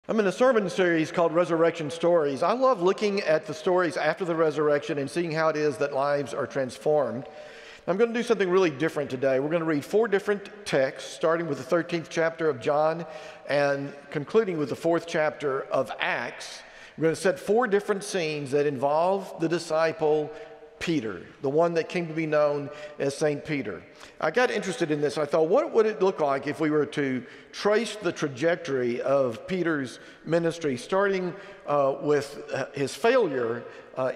I'm in a sermon series called Resurrection Stories. I love looking at the stories after the resurrection and seeing how it is that lives are transformed. I'm going to do something really different today. We're going to read 4 different texts, starting with the 13th chapter of John and concluding with the 4th chapter of Acts. We're going to set 4 different scenes that involve the disciple Peter, the one that came to be known as St. Peter. I got interested in this. I thought, what would it look like if we were to trace the trajectory of Peter's ministry, starting with his failure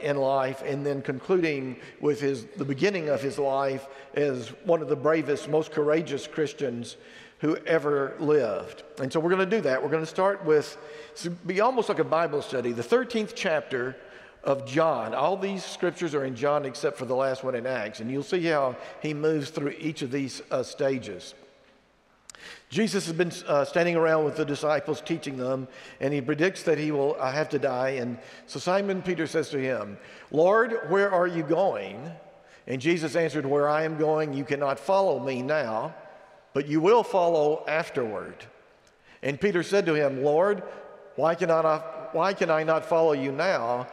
in life and then concluding with the beginning of his life as one of the bravest, most courageous Christians who ever lived. And so we're going to do that. We're going to start with, it's be almost like a Bible study, the 13th chapter of John. All these scriptures are in John except for the last one in Acts, and you'll see how he moves through each of these stages. Jesus has been standing around with the disciples teaching them, and he predicts that he will have to die. And so Simon Peter says to him, "Lord, where are you going?" And Jesus answered, "Where I am going, you cannot follow me now, but you will follow afterward." And Peter said to him, "Lord, why can I not follow you now?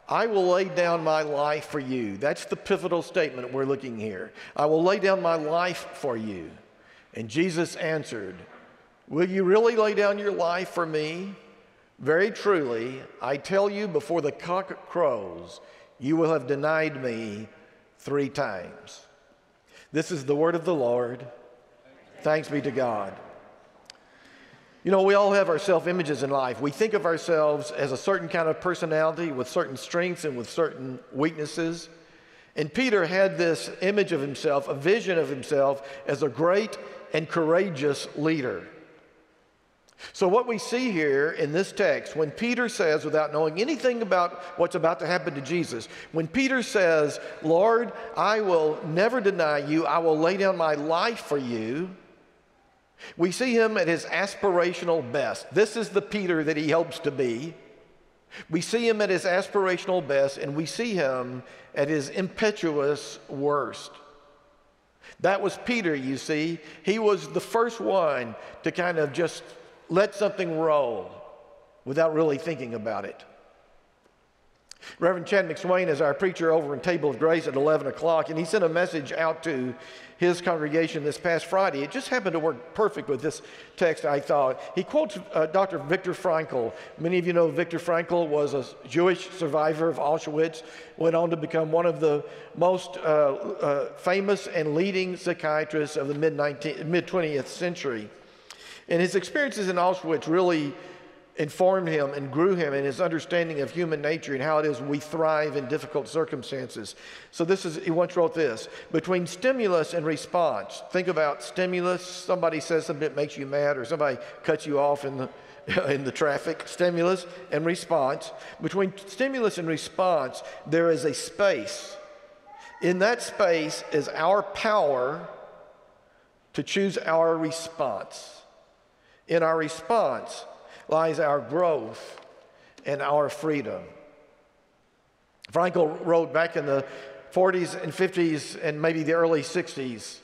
I will lay down my life for you." That's the pivotal statement we're looking here. "I will lay down my life for you." And Jesus answered, "Will you really lay down your life for me? Very truly, I tell you, before the cock crows, you will have denied me 3 times. This is the word of the Lord. Thanks be to God. You know, we all have our self-images in life. We think of ourselves as a certain kind of personality with certain strengths and with certain weaknesses. And Peter had this image of himself, a vision of himself as a great and courageous leader. So what we see here in this text, when Peter says, without knowing anything about what's about to happen to Jesus, when Peter says, "Lord, I will never deny you, I will lay down my life for you," we see him at his aspirational best. This is the Peter that he hopes to be. We see him at his aspirational best, and we see him at his impetuous worst. That was Peter, you see. He was the first one to kind of just let something roll without really thinking about it. Reverend Chad McSwain is our preacher over in Table of Grace at 11 o'clock, and he sent a message out to his congregation this past Friday. It just happened to work perfect with this text, I thought. He quotes Dr. Viktor Frankl. Many of you know Viktor Frankl was a Jewish survivor of Auschwitz, went on to become one of the most famous and leading psychiatrists of the mid-20th century. And his experiences in Auschwitz really informed him and grew him in his understanding of human nature and how it is we thrive in difficult circumstances. So he once wrote this: between stimulus and response. Think about stimulus. Somebody says something that makes you mad, or somebody cuts you off in the traffic. Stimulus and response. Between stimulus and response, there is a space. In that space is our power to choose our response. In our response lies our growth and our freedom. Frankl wrote back in the 40s and 50s and maybe the early 60s.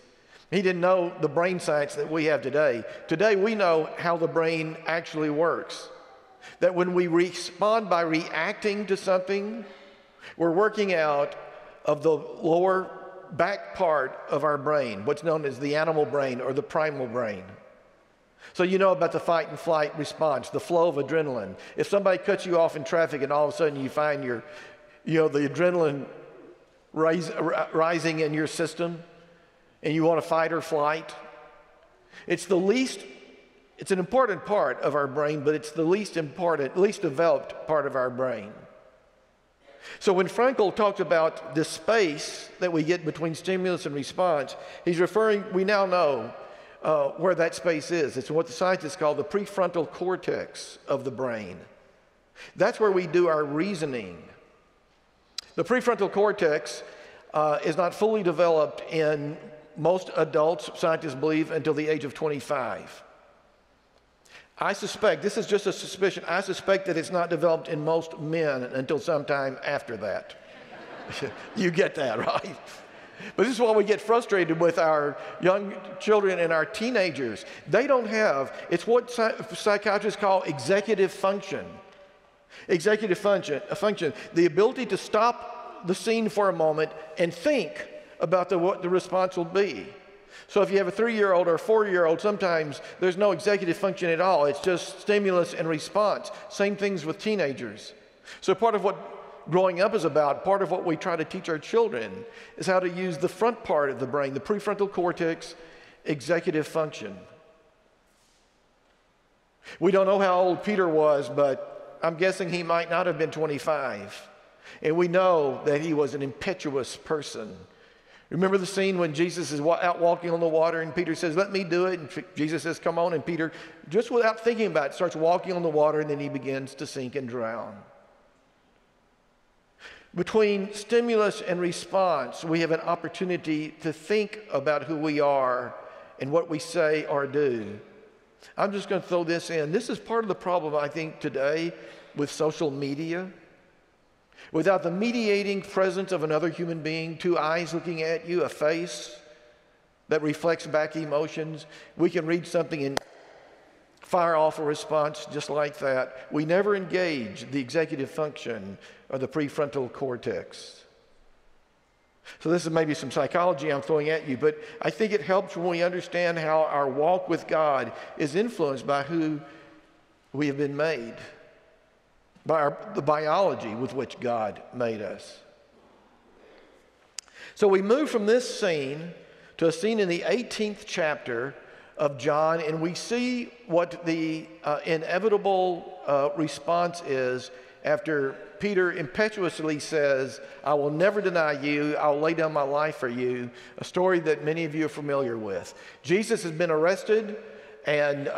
He didn't know the brain science that we have today. Today we know how the brain actually works. That when we respond by reacting to something, we're working out of the lower back part of our brain, what's known as the animal brain or the primal brain. So you know about the fight and flight response, the flow of adrenaline. If somebody cuts you off in traffic and all of a sudden you find the adrenaline rising in your system and you want to fight or flight, it's an important part of our brain, but it's the least developed part of our brain. So when Frankl talks about the space that we get between stimulus and response, we now know where that space is. It's what the scientists call the prefrontal cortex of the brain. That's where we do our reasoning. The prefrontal cortex is not fully developed in most adults, scientists believe, until the age of 25. I suspect, this is just a suspicion, I suspect that it's not developed in most men until sometime after that. You get that, right? But this is why we get frustrated with our young children and our teenagers. They don't have, it's what psychiatrists call executive function. Executive function, the ability to stop the scene for a moment and think about what the response will be. So if you have a 3-year-old or a 4-year-old, sometimes there's no executive function at all. It's just stimulus and response. Same things with teenagers. So part of what growing up is about, part of what we try to teach our children is how to use the front part of the brain, the prefrontal cortex, executive function. We don't know how old Peter was, but I'm guessing he might not have been 25. And we know that he was an impetuous person. Remember the scene when Jesus is out walking on the water and Peter says, "Let me do it." And Jesus says, "Come on." And Peter, just without thinking about it, starts walking on the water, and then he begins to sink and drown. Between stimulus and response, we have an opportunity to think about who we are and what we say or do. I'm just going to throw this in. This is part of the problem, I think, today with social media. Without the mediating presence of another human being, 2 eyes looking at you, a face that reflects back emotions, we can read something and fire off a response just like that. We never engage the executive function or the prefrontal cortex. So this is maybe some psychology I'm throwing at you, but I think it helps when we understand how our walk with God is influenced by who we have been made, by the biology with which God made us. So we move from this scene to a scene in the 18th chapter of John, and we see what the inevitable response is after Peter impetuously says, "I will never deny you. I'll lay down my life for you," a story that many of you are familiar with. Jesus has been arrested, and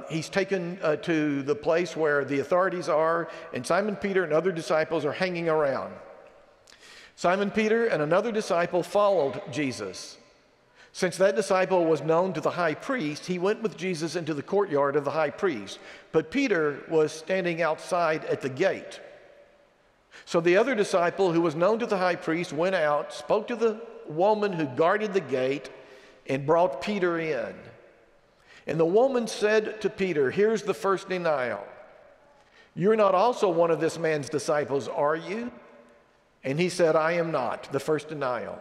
he's taken to the place where the authorities are, and Simon Peter and other disciples are hanging around. Simon Peter and another disciple followed Jesus. Since that disciple was known to the high priest, he went with Jesus into the courtyard of the high priest. But Peter was standing outside at the gate. So the other disciple, who was known to the high priest, went out, spoke to the woman who guarded the gate, and brought Peter in. And the woman said to Peter, "Here's the first denial. You're not also one of this man's disciples, are you?" And he said, "I am not," the first denial.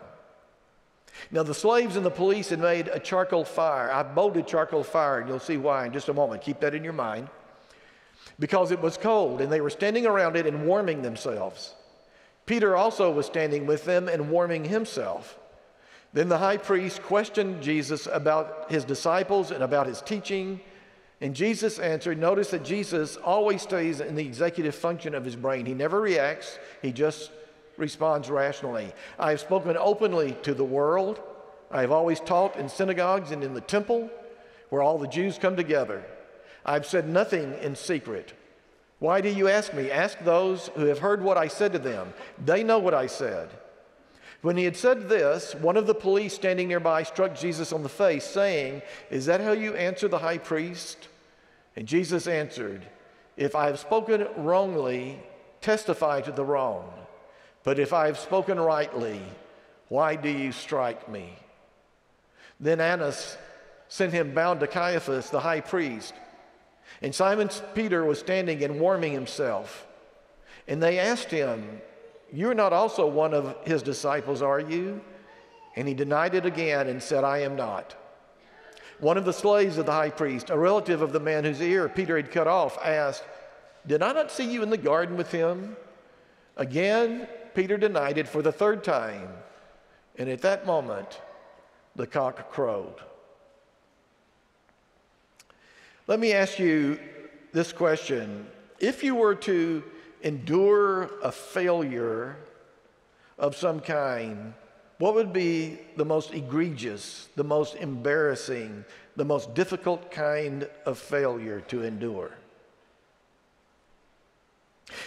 Now the slaves and the police had made a charcoal fire. I bolted charcoal fire, and you'll see why in just a moment. Keep that in your mind. Because it was cold, and they were standing around it and warming themselves. Peter also was standing with them and warming himself. Then the high priest questioned Jesus about his disciples and about his teaching, and Jesus answered. Notice that Jesus always stays in the executive function of his brain. He never reacts, he just responds rationally. "I have spoken openly to the world. I have always taught in synagogues and in the temple where all the Jews come together. I've said nothing in secret. Why do you ask me? Ask those who have heard what I said to them. They know what I said." When he had said this, one of the police standing nearby struck Jesus on the face, saying, "Is that how you answer the high priest?" And Jesus answered, "If I have spoken wrongly, testify to the wrong. But if I have spoken rightly, why do you strike me?" Then Annas sent him bound to Caiaphas, the high priest. And Simon Peter was standing and warming himself. And they asked him, "You're not also one of his disciples, are you?" And he denied it again and said, "I am not." One of the slaves of the high priest, a relative of the man whose ear Peter had cut off, asked, "Did I not see you in the garden with him?" Again, Peter denied it for the third time. And at that moment, the cock crowed. Let me ask you this question. If you were to endure a failure of some kind, what would be the most egregious, the most embarrassing, the most difficult kind of failure to endure?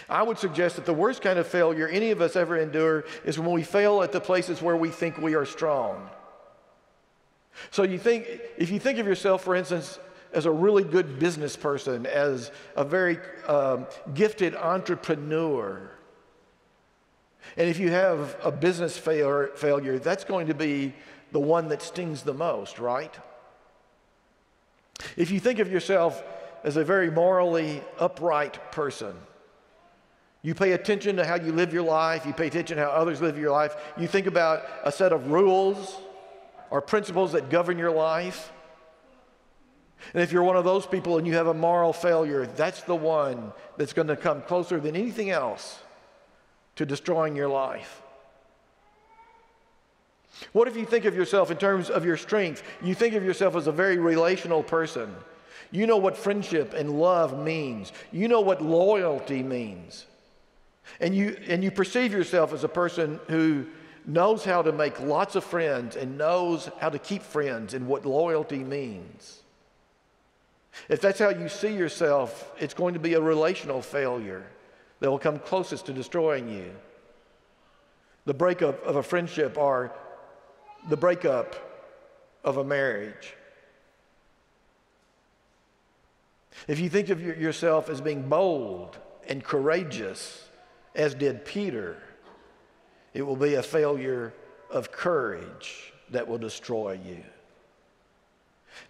I would suggest that the worst kind of failure any of us ever endure is when we fail at the places where we think we are strong. So if you think of yourself, for instance, as a really good business person, as a very gifted entrepreneur, And if you have a business failure, that's going to be the one that stings the most, right? If you think of yourself as a very morally upright person, you pay attention to how you live your life, you pay attention to how others live your life, you think about a set of rules or principles that govern your life. And if you're one of those people and you have a moral failure, that's the one that's going to come closer than anything else to destroying your life. What if you think of yourself in terms of your strength? You think of yourself as a very relational person. You know what friendship and love means. You know what loyalty means. And you perceive yourself as a person who knows how to make lots of friends and knows how to keep friends and what loyalty means. If that's how you see yourself, it's going to be a relational failure that will come closest to destroying you. The breakup of a friendship or the breakup of a marriage. If you think of yourself as being bold and courageous, as did Peter, it will be a failure of courage that will destroy you.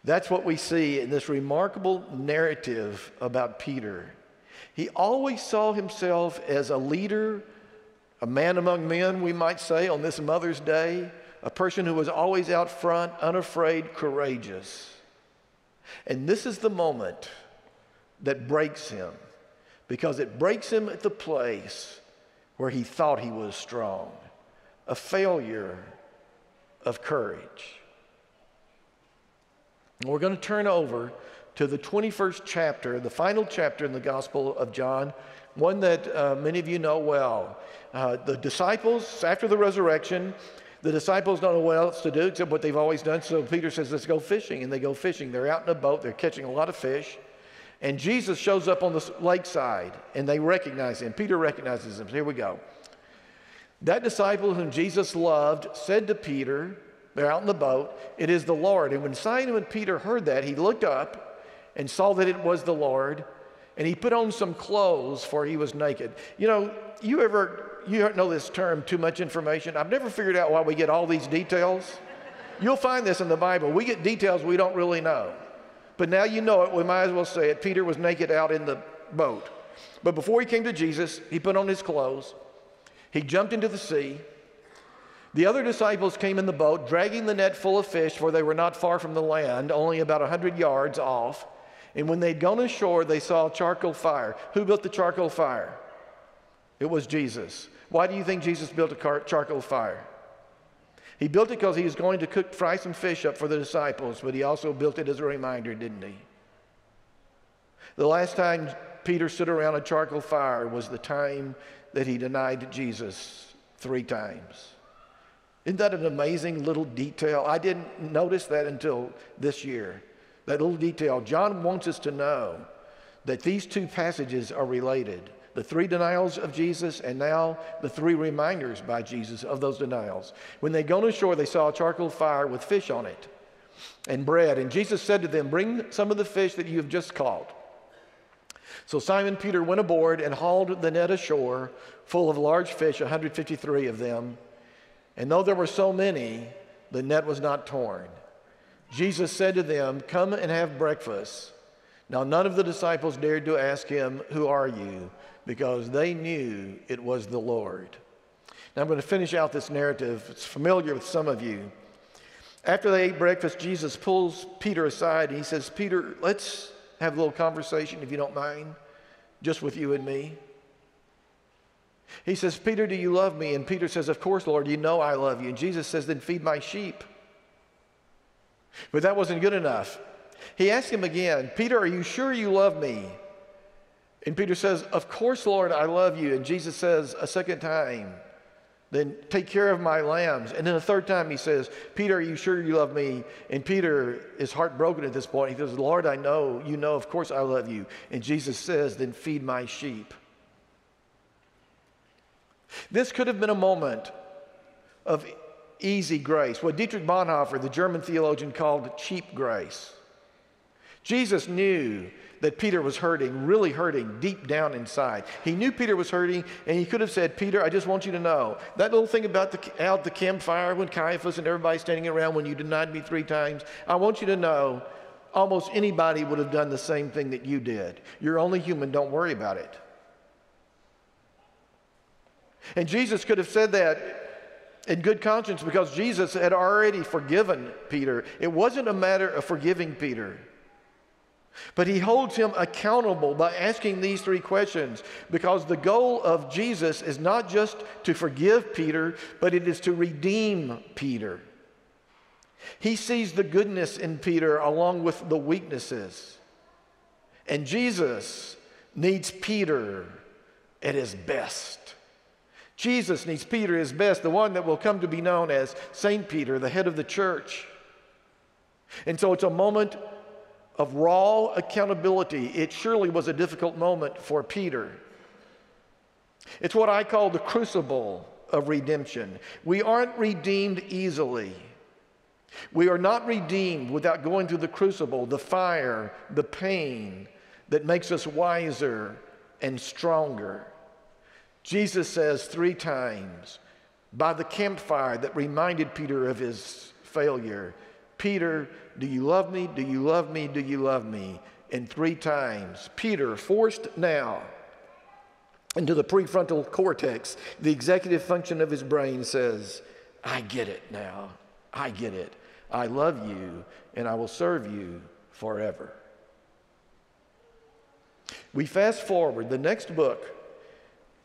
That's what we see in this remarkable narrative about Peter. He always saw himself as a leader, a man among men, we might say, on this Mother's Day, a person who was always out front, unafraid, courageous. And this is the moment that breaks him, because it breaks him at the place where he thought he was strong, a failure of courage. And we're going to turn over to the 21st chapter, the final chapter in the Gospel of John, one that many of you know well. The disciples, after the resurrection, the disciples don't know what else to do except what they've always done. So Peter says, let's go fishing. And they go fishing. They're out in a boat. They're catching a lot of fish. And Jesus shows up on the lakeside, and they recognize him. Peter recognizes him. So here we go. That disciple whom Jesus loved said to Peter, they're out in the boat, it is the Lord. And when Simon Peter heard that, he looked up and saw that it was the Lord, and he put on some clothes, for he was naked. You know, you know this term, too much information? I've never figured out why we get all these details. You'll find this in the Bible. We get details we don't really know. But now you know it, we might as well say it. Peter was naked out in the boat. But before he came to Jesus, he put on his clothes. He jumped into the sea. The other disciples came in the boat, dragging the net full of fish, for they were not far from the land, only about 100 yards off. And when they'd gone ashore, they saw a charcoal fire. Who built the charcoal fire? It was Jesus. Why do you think Jesus built a charcoal fire? He built it because he was going to fry some fish up for the disciples, but he also built it as a reminder, didn't he? The last time Peter stood around a charcoal fire was the time that he denied Jesus 3 times. Isn't that an amazing little detail? I didn't notice that until this year. That little detail. John wants us to know that these 2 passages are related. The 3 denials of Jesus, and now the 3 reminders by Jesus of those denials. When they'd gone ashore, they saw a charcoal fire with fish on it and bread. And Jesus said to them, bring some of the fish that you have just caught. So Simon Peter went aboard and hauled the net ashore full of large fish, 153 of them. And though there were so many, the net was not torn. Jesus said to them, come and have breakfast. Now none of the disciples dared to ask him, who are you? Because they knew it was the Lord. Now I'm going to finish out this narrative. It's familiar with some of you. After they ate breakfast, Jesus pulls Peter aside and he says, Peter, let's have a little conversation, if you don't mind, just with you and me. He says, Peter, do you love me? And Peter says, of course, Lord, you know I love you. And Jesus says, then feed my sheep. But that wasn't good enough. He asked him again, Peter, are you sure you love me? And Peter says, of course, Lord, I love you. And Jesus says a second time, then take care of my lambs. And then a third time he says, Peter, are you sure you love me? And Peter is heartbroken at this point. He says, Lord, I know, you know, of course I love you. And Jesus says, then feed my sheep. This could have been a moment of easy grace, what Dietrich Bonhoeffer, the German theologian, called cheap grace. Jesus knew that Peter was hurting, really hurting deep down inside. He knew Peter was hurting, and he could have said, Peter, I just want you to know, that little thing about out the campfire when Caiaphas and everybody standing around when you denied me 3 times, I want you to know almost anybody would have done the same thing that you did. You're only human, don't worry about it. And Jesus could have said that in good conscience because Jesus had already forgiven Peter. It wasn't a matter of forgiving Peter. But he holds him accountable by asking these 3 questions because the goal of Jesus is not just to forgive Peter, but it is to redeem Peter. He sees the goodness in Peter along with the weaknesses. And Jesus needs Peter at his best. Jesus needs Peter at his best, the one that will come to be known as Saint Peter, the head of the church. And so it's a moment of raw accountability. It surely was a difficult moment for Peter. It's what I call the crucible of redemption. We aren't redeemed easily. We are not redeemed without going through the crucible, the fire, the pain that makes us wiser and stronger. Jesus says 3 times by the campfire that reminded Peter of his failure, Peter, do you love me? Do you love me? Do you love me? And 3 times, Peter, forced now into the prefrontal cortex, the executive function of his brain says, I get it now. I get it. I love you, and I will serve you forever. We fast forward. The next book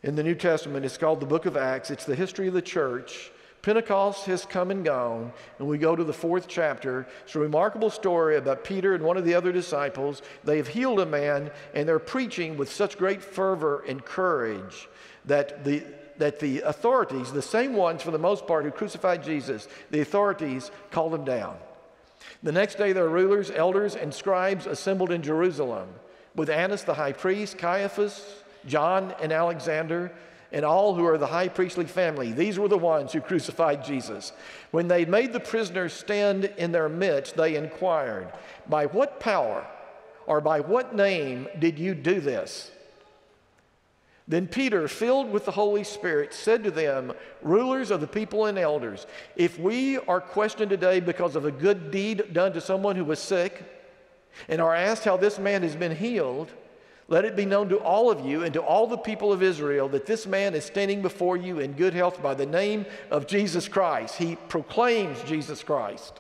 in the New Testament is called the book of Acts. It's the history of the church. Pentecost has come and gone, and we go to the 4th chapter. It's a remarkable story about Peter and one of the other disciples. They have healed a man, and they're preaching with such great fervor and courage that the authorities, the same ones for the most part who crucified Jesus, the authorities called them down. The next day there are rulers, elders, and scribes assembled in Jerusalem with Annas the high priest, Caiaphas, John and Alexander, and all who are the high priestly family. These were the ones who crucified Jesus. When they made the prisoners stand in their midst, they inquired, by what power or by what name did you do this? Then Peter, filled with the Holy Spirit, said to them, rulers of the people and elders, if we are questioned today because of a good deed done to someone who was sick and are asked how this man has been healed, let it be known to all of you and to all the people of Israel that this man is standing before you in good health by the name of Jesus Christ. He proclaims Jesus Christ,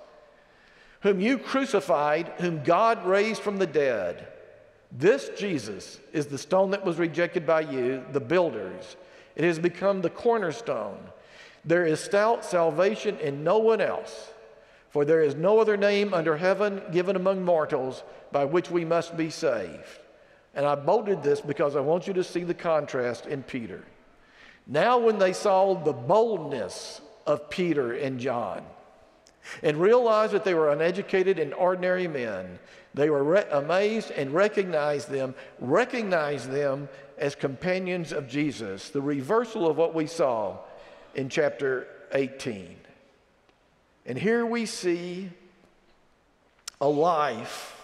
whom you crucified, whom God raised from the dead. This Jesus is the stone that was rejected by you, the builders. It has become the cornerstone. There is stout salvation in no one else, for there is no other name under heaven given among mortals by which we must be saved. And I bolded this because I want you to see the contrast in Peter. Now when they saw the boldness of Peter and John and realized that they were uneducated and ordinary men, they were amazed and recognized them as companions of Jesus, the reversal of what we saw in chapter 18. And here we see a life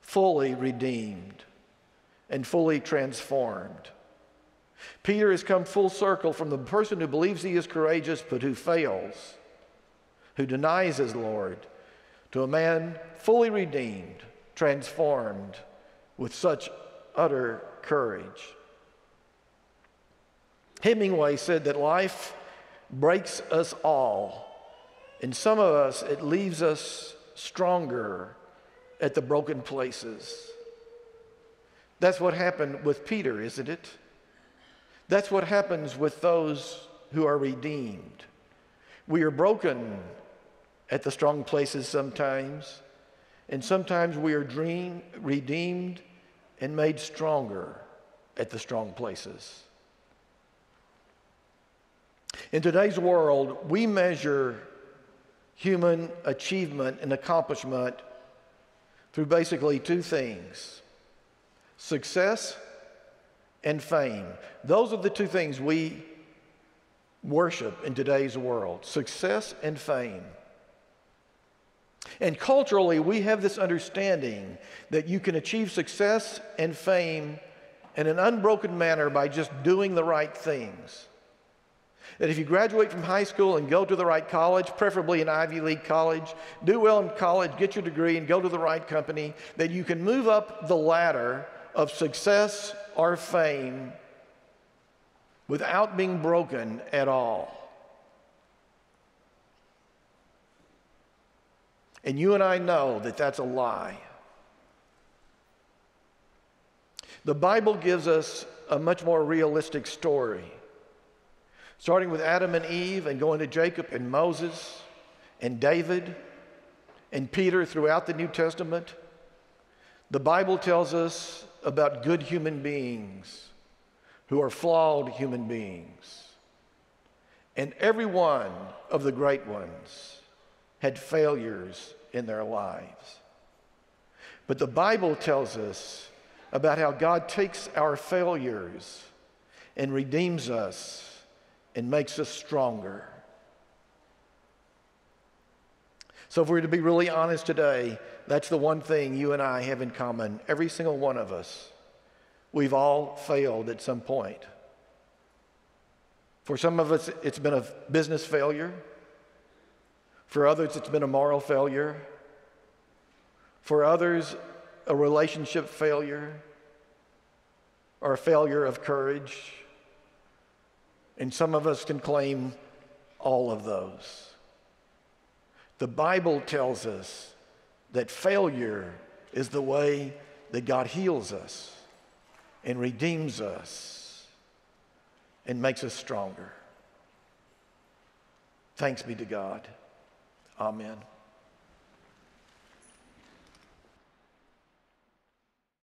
fully redeemed and fully transformed. Peter has come full circle from the person who believes he is courageous but who fails, who denies his Lord, to a man fully redeemed, transformed with such utter courage. Hemingway said that life breaks us all, and some of us, it leaves us stronger at the broken places. That's what happened with Peter, isn't it? That's what happens with those who are redeemed. We are broken at the strong places sometimes, and sometimes we are redeemed and made stronger at the strong places. In today's world, we measure human achievement and accomplishment through basically 2 things: success and fame. Those are the 2 things we worship in today's world: success and fame. And culturally, we have this understanding that you can achieve success and fame in an unbroken manner by just doing the right things. That if you graduate from high school and go to the right college, preferably an Ivy League college, do well in college, get your degree, and go to the right company, that you can move up the ladder of success or fame without being broken at all. And you and I know that that's a lie. The Bible gives us a much more realistic story, starting with Adam and Eve and going to Jacob and Moses and David and Peter throughout the New Testament. The Bible tells us about good human beings who are flawed human beings. And every one of the great ones had failures in their lives. But the Bible tells us about how God takes our failures and redeems us and makes us stronger. So if we're to be really honest today, that's the one thing you and I have in common. Every single one of us, we've all failed at some point. For some of us, it's been a business failure. For others, it's been a moral failure. For others, a relationship failure or a failure of courage. And some of us can claim all of those. The Bible tells us that failure is the way that God heals us and redeems us and makes us stronger. Thanks be to God. Amen.